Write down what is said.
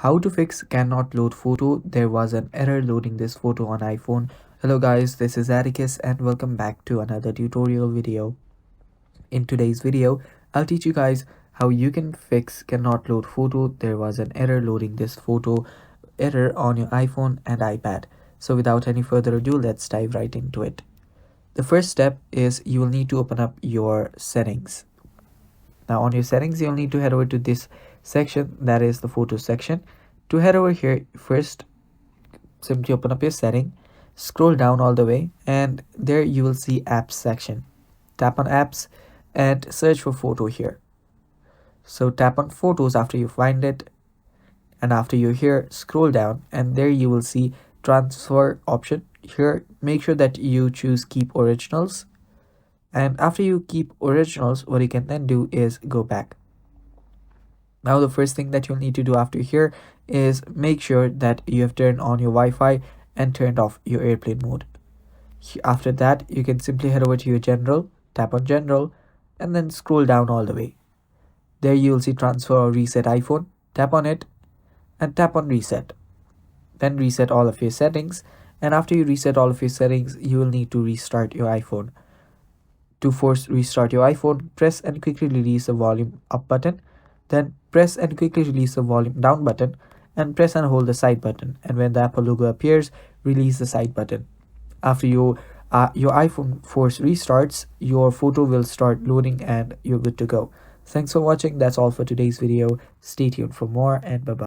How to fix cannot load photo. There was an error loading this photo on iPhone. Hello guys, this is Atticus and welcome back to another tutorial video. In today's video, I'll teach you guys how you can fix cannot load photo. There was an error loading this photo error on your iPhone and iPad. So without any further ado, let's dive right into it. The first step is you will need to open up your settings. Now on your settings, you'll need to head over to this section, that is the photo section. To head over here, first simply open up your setting, scroll down all the way, and there you will see apps section. Tap on apps and search for photo here. So tap on photos after you find it, and after you're here, scroll down and there you will see transfer option. Here make sure that you choose keep originals, and after you keep originals, what you can then do is go back. Now the first thing that you'll need to do after here is make sure that you have turned on your Wi-Fi and turned off your airplane mode. After that, you can simply head over to your general, tap on general, and then scroll down all the way. There you will see transfer or reset iPhone. Tap on it and tap on reset. Then reset all of your settings, and after you reset all of your settings, you will need to restart your iPhone. To force restart your iPhone, press and quickly release the volume up button, then press and quickly release the volume down button, and press and hold the side button, and when the Apple logo appears, release the side button. After your iPhone force restarts, your photo will start loading and you're good to go. Thanks for watching. That's all for today's video. Stay tuned for more, and bye bye.